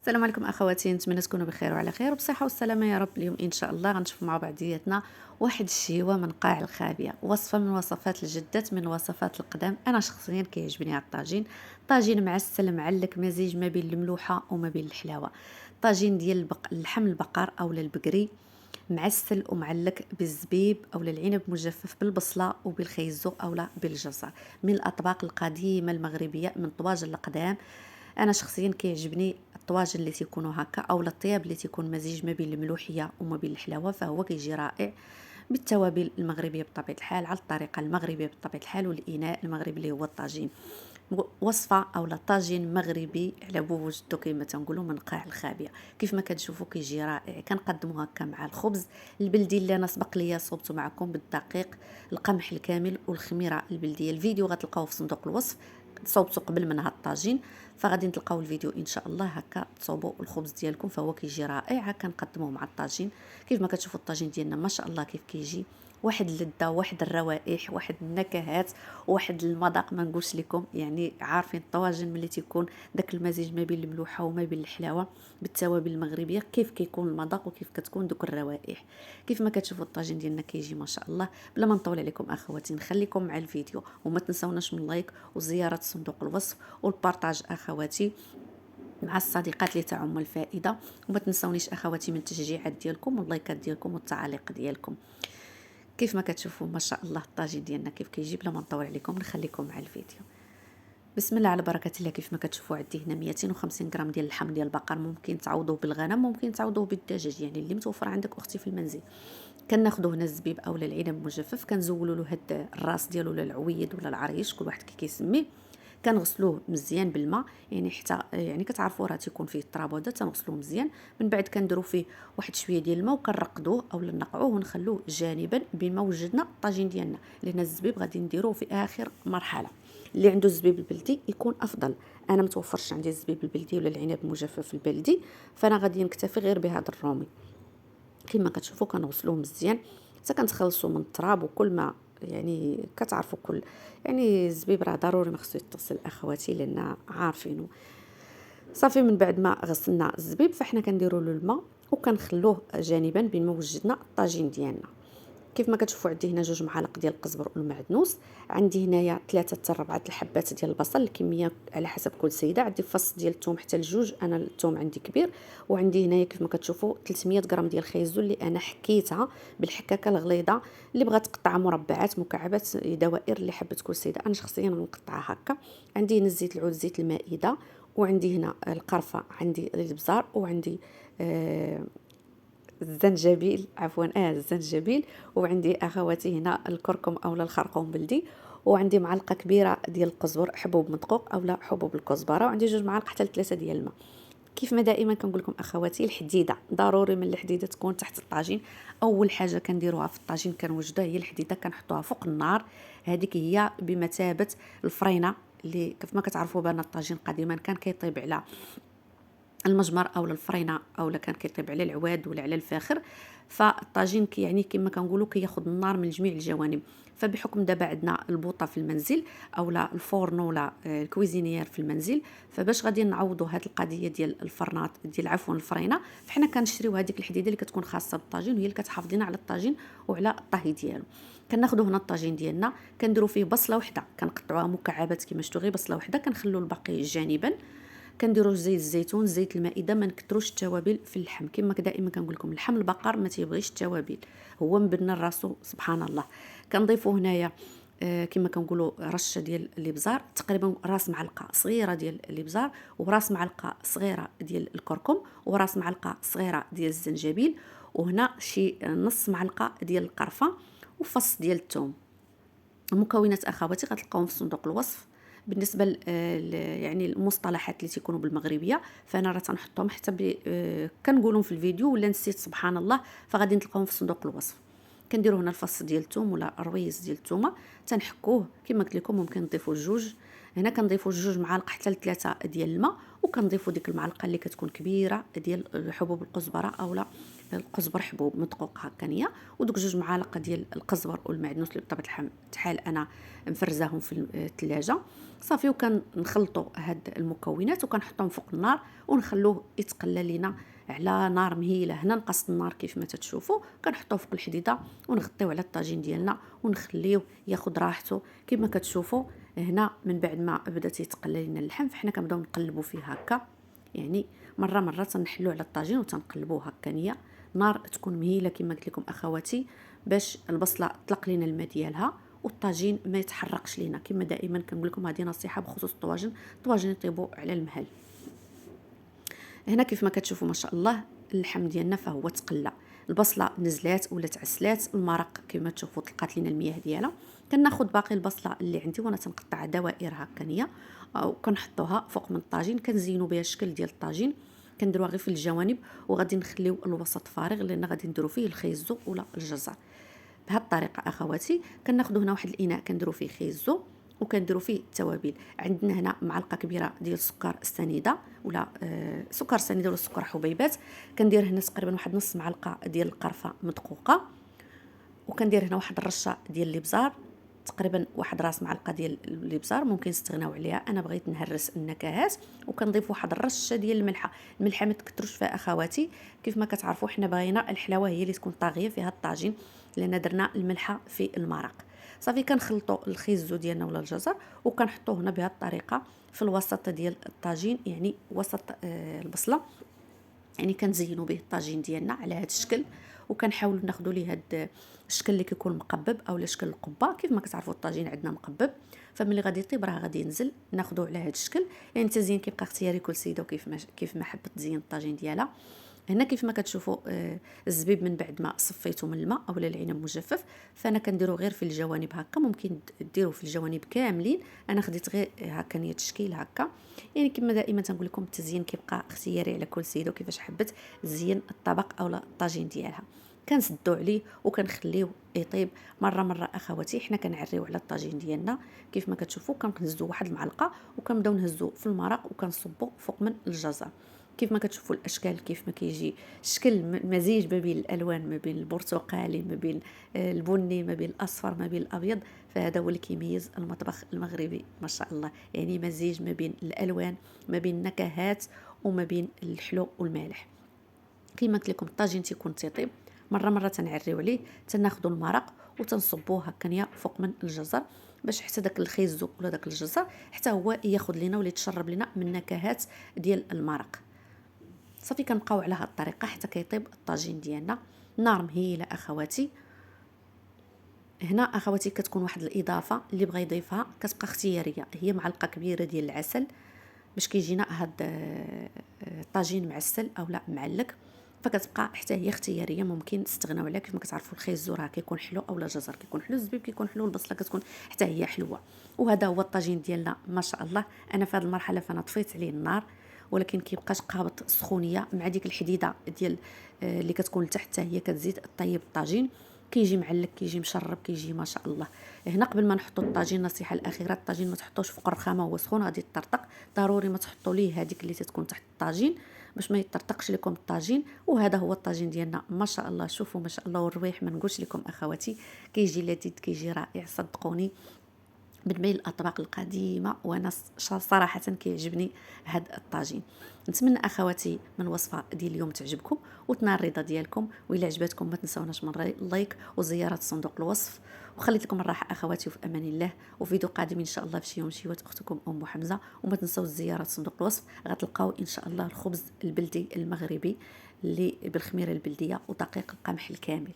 السلام عليكم اخواتي، نتمنى تكونوا بخير وعلى خير وبصحه والسلامه يا رب. اليوم ان شاء الله غنشوفوا مع بعضياتنا واحد الشيوه من قاع الخابيه، وصفه من وصفات الجدات، من وصفات القدام. انا شخصيا كيعجبني هاد الطاجين. طاجين معسل معلك، مزيج ما بين الملوحه وما بين الحلاوه. طاجين ديال اللحم البقر او البقري، معسل ومعلك بالزبيب او العنب مجفف بالبصله وبالخيزو او بالجزر. من الاطباق القديمه المغربيه، من طواجن القدام. انا شخصيا كيعجبني الطواجن اللي تيكونوا هكا او الطياب اللي تيكون مزيج ما بين الملوحيه وما بين الحلاوه، فهو كيجي رائع بالتوابل المغربيه بطبيعه الحال، على الطريقه المغربيه بطبيعه الحال، والاناء المغربي اللي هو الطاجين. وصفه او طاجين مغربي على بو وجدو كما تنقولوا من قاع الخابيه. كيف ما كتشوفوا كيجي رائع. كنقدموا هكا مع الخبز البلدي اللي انا سبق ليا صوبته معكم بالدقيق، القمح الكامل والخميره البلديه. الفيديو غتلقاوه في صندوق الوصف، صوبته قبل من هاد الطاجين، فغادي تلقاو الفيديو ان شاء الله. هكا تصوبوا الخبز ديالكم فهو كيجي رائع. هكا نقدموه مع الطاجين. كيف ما كتشوفوا الطاجين ديالنا ما شاء الله كيف كيجي، واحد اللذه، واحد الروائح، واحد النكهات، واحد المذاق ما نقولش لكم. يعني عارفين الطواجن ملي تيكون داك المزيج ما بين الملوحه وما بين الحلاوه بالتوابل المغربيه، كيف كيكون المذاق وكيف كتكون دوك الروائح. كيف ما كتشوفوا الطاجين ديالنا كيجي ما شاء الله. بلا ما نطول عليكم اخواتي، نخليكم مع الفيديو، وما تنساوناش من لايك وزياره صندوق الوصف والبارطاج اخواتي مع الصديقات اللي تعم الفائده. وما تنسونيش اخواتي من التشجيعات ديالكم واللايكات ديالكم والتعاليق ديالكم. كيف ما كتشوفوا ما شاء الله الطاجين ديالنا كيف كيجي. بلا ما نطول عليكم نخليكم مع الفيديو. بسم الله على بركه الله. كيف ما كتشوفوا عندي هنا 250 غرام ديال اللحم ديال البقر، ممكن تعوضوه بالغنم، ممكن تعوضوه بالدجاج، يعني اللي متوفر عندك اختي في المنزل. كناخذوا هنا الزبيب او العنب مجفف، كنزولوا له هاد الراس ديالو ولا العويد ولا العريش، كل واحد كيسميه. كنغسلوه مزيان بالماء، يعني حتى يعني كتعرفوا راه تيكون فيه التراب، وهذا تنغسلوه مزيان. من بعد كنديروا فيه واحد شويه ديال الماء وكنرقدوه او نقعوه ونخلوه جانبا بين ما وجدنا الطاجين ديالنا، لان الزبيب غادي نديروه في اخر مرحله. اللي عنده الزبيب البلدي يكون افضل. انا متوفرش عندي الزبيب البلدي ولا العنب المجفف البلدي، فانا غادي نكتفي غير بهذا الرومي. كما كتشوفوا كنغسلوه مزيان حتى كنتخلصوا من التراب وكل ما يعني كتعرفوا كل يعني الزبيب راه ضروري ما خصو يتصل اخواتي، لان عارفينه. صافي من بعد ما غسلنا الزبيب فاحنا كنديروا له الماء وكنخلوه جانبا بين ما وجدنا الطاجين ديالنا. كيف ما كتشوفوا عندي هنا 2 معالق ديال القزبر والمعدنوس، عندي هنايا 3 حتى 4 الحبات ديال البصل، الكميه على حسب كل سيده. عندي فص ديال الثوم حتى لجوج، انا الثوم عندي كبير. وعندي هنايا كيف ما كتشوفوا 300 غرام ديال الخيزو اللي انا حكيتها بالحكاكه الغليظه. اللي بغات تقطع مربعات مكعبات دوائر اللي حبت كل سيده، انا شخصيا نقطعها هكا. عندي هنا زيت العود، زيت المائده، وعندي هنا القرفه، عندي الابزار، وعندي الزنجبيل، عفوا الزنجبيل. وعندي اخواتي هنا الكركم او الخرقوم بلدي. وعندي معلقه كبيره ديال القزبر حبوب مدقوق او حبوب الكزبره، وعندي 2 معالق حتى ل3 ديال الماء. كيف ما دائما كنقول لكم اخواتي، الحديده ضروري من الحديده تكون تحت الطاجين. اول حاجه كنديروها في الطاجين كنوجدوها هي الحديده، كنحطوها فوق النار. هذيك هي بمثابه الفرينه، اللي كيف ما كتعرفوا بان الطاجين قديما كان كيطيب على المجمر او الفرينه، او كان كيطيب على العواد ولا على الفاخر. فالطاجين يعني كما كنقولوا كياخذ النار من جميع الجوانب. فبحكم دابا عندنا البوطه في المنزل او لا الفورن ولا الكويزينيير في المنزل، فباش غادي نعوضوا هذه القضيه ديال الفرنات ديال عفوا الفرينه، فحنا كنشريو هذيك الحديده اللي كتكون خاصه بالطاجين، وهي اللي كتحافظ لنا على الطاجين وعلى الطهي ديالو. كناخذوا هنا الطاجين ديالنا، كنديروا فيه بصله وحده، كنقطعوها مكعبات كما شفتوا، غير بصله وحده، كنخلوا الباقي جانبا. كنديروا زيت الزيتون، زيت المائده، ما نكثروش التوابل في اللحم. كما دائما كنقول لكم اللحم البقر ما تيبغيش التوابل، هو مبنى راسو سبحان الله. كنضيفوا هنايا كما كنقولوا رشه ديال الابزار، تقريبا راس معلقه صغيره ديال الابزار، وراس معلقه صغيره ديال الكركم، وراس معلقه صغيره ديال الزنجبيل، وهنا شي نص معلقه ديال القرفه، وفص ديال الثوم. المكونات اخواتي غتلقاوهم في صندوق الوصف. بالنسبه يعني المصطلحات اللي تيكونوا بالمغربيه، فانا راه تنحطهم حتى كنقولهم في الفيديو ولا نسيت سبحان الله، فغادي نلقاوهم في صندوق الوصف. كنديروا هنا الفص ديال الثوم ولا الرويز ديال الثومه، تنحكوه كما قلت لكم. ممكن نضيفوا جوج، هنا كنضيفوا 2 معالق حتى ل3 ديال الماء، وكنضيفوا ديك المعلقه اللي كتكون كبيره ديال حبوب الكزبره او لا القزبر حبوب مدقوق هكانيه، ودوك 2 معالق ديال القزبر والمعدنوس اللي بطبيعه الحال انا مفرزاهم في الثلاجه صافي. وكنخلطوا هاد المكونات وكنحطهم فوق النار ونخلوه يتقلى لينا على نار مهيله. هنا نقصت النار كيف ما تتشوفوا، كنحطوه فوق الحديده ونغطيو على الطاجين ديالنا ونخليوه ياخذ راحته. كما كتشوفوا هنا من بعد ما بدا يتقلى لنا اللحم فحنا كنبداو نقلبوا فيه هكا، يعني مره تنحلوه على الطاجين وتنقلبوه هكانيه. نار تكون مهيله كما قلت لكم اخواتي باش البصله تطلق لنا الماء ديالها والطاجين ما يتحرقش لينا. كما دائما كنقول لكم هذه نصيحه بخصوص الطواجن يطيبوا على المهل. هنا كيف ما كتشوفوا ما شاء الله اللحم ديالنا فهو تقلى، البصله نزلات ولا تعسلات، المرق كما تشوفوا طلقات لنا المياه ديالها. كناخذ باقي البصله اللي عندي وانا تنقطعها دوائر هكانيه وكنحطوها فوق من الطاجين، كنزينوا بها الشكل ديال الطاجين، كنديروها غير في الجوانب وغادي نخليو الوسط فارغ لان غادي نديرو فيه الخيزو ولا الجزر. بهذه الطريقه اخواتي كناخذوا هنا واحد الاناء كنديرو فيه خيزو وكنديروا فيه التوابل. عندنا هنا معلقه كبيره ديال السكر السنيده ولا سكر سنيده ولا سكر حبيبات. كندير هنا تقريبا واحد نص معلقه ديال القرفه مدقوقه، وكندير هنا واحد الرشه ديال الابزار تقريبا واحد راس معلقه ديال الابزار، ممكن تستغناو عليها، انا بغيت نهرس النكهات. وكنضيف واحد الرشه ديال الملحه ما تكثروش فيها اخواتي. كيف ما كتعرفوا حنا باغينا الحلاوه هي اللي تكون طاغيه فيها الطاجين لان درنا الملحه في المرق. صافي كنخلطوا الخيزو ديالنا ولا الجزر وكنحطوه هنا بهذه الطريقه في الوسط ديال الطاجين، يعني وسط البصله، يعني كنزينوا به الطاجين ديالنا على هذا الشكل. وكنحاولوا ناخذوا ليه هذا الشكل اللي كيكون مقبب او شكل القبه. كيف ما كتعرفوا الطاجين عندنا مقبب، فملي غادي يطيب راه غادي ينزل ناخذوه على هذا الشكل. يعني التزيين كيبقى اختياري كل سيده وكيف ما حبت تزين الطاجين ديالها. هنا كيف ما كتشوفوا الزبيب من بعد ما صفيته من الماء اولا العنب مجفف، فانا كنديرو غير في الجوانب هكا، ممكن ديروا في الجوانب كاملين، انا خديت غير هكا نيه التشكيل هكا. يعني كما دائما تنقول لكم التزيين كيبقى اختياري على كل سيده وكيفاش حبت تزين الطبق اولا الطاجين ديالها. كنسدو عليه وكنخليوه يطيب مره اخواتي. حنا كنعريو على الطاجين ديالنا كيف ما كتشوفوا، كنهزوا واحد المعلقه وكنبداو نهزوا في المرق وكنصبوا فوق من الجزر. كيف ما كتشوفوا الاشكال كيف ما كيجي شكل مزيج ما بين الالوان، ما بين البرتقالي ما بين البني ما بين الاصفر ما بين الابيض، فهذا هو اللي كيميز المطبخ المغربي ما شاء الله. يعني مزيج ما بين الالوان ما بين النكهات وما بين الحلو والمالح. كيما قلت لكم الطاجين تيكون تيطيب مره تنعريو عليه، تناخذوا المرق وتنصبوه هكايا فوق من الجزر باش حتى داك الخيزو ولا داك الجزر حتى هو ياخذ لنا ولا يتشرب لنا من نكهات ديال المرق. صافي كنبقاو على هذه الطريقه حتى كيطيب الطاجين ديالنا. نار مهيله اخواتي. هنا اخواتي كتكون واحد الاضافه اللي بغى يضيفها كتبقى اختياريه، هي معلقه كبيره ديال العسل باش كيجينا هاد الطاجين معسل او لا معلق، فكتبقى حتى هي اختياريه، ممكن تستغناو عليها. كيف ما كتعرفوا الخيزو راه كيكون حلو اولا الجزر كيكون حلو، الزبيب كيكون حلو، البصله كتكون حتى هي حلوه. وهذا هو الطاجين ديالنا ما شاء الله. انا في هذه المرحله فانا طفيت عليه النار ولكن كيبقاش قابط السخونيه مع ديك الحديده ديال اللي كتكون لتحت حتى هي كتزيد طيب الطاجين، كيجي معلك كيجي مشرب كيجي ما شاء الله. هنا قبل ما نحطوا الطاجين النصيحه الاخيره، الطاجين ما تحطوش فوق الرخامه وهو سخون غادي يطرطق، ضروري ما تحطوا ليه هذيك اللي تتكون تحت الطاجين باش ما يطرطقش لكم الطاجين. وهذا هو الطاجين ديالنا ما شاء الله. شوفوا ما شاء الله والرويح ما نقولش لكم اخواتي، كيجي لذيذ كيجي رائع صدقوني، من بين الاطباق القديمه وانا صراحه كيعجبني هذا الطاجين. نتمنى اخواتي من الوصفه ديال اليوم تعجبكم وتنال الرضا ديالكم، والا عجبتكم ما تنساوناش من اللايك وزياره صندوق الوصف. وخليت لكم الراحه اخواتي وفي امان الله، وفيديو قادم ان شاء الله في شي يوم شيوات اختكم ام حمزه. وما تنساوش زياره صندوق الوصف، غتلقاو ان شاء الله الخبز البلدي المغربي اللي بالخميره البلديه ودقيق القمح الكامل.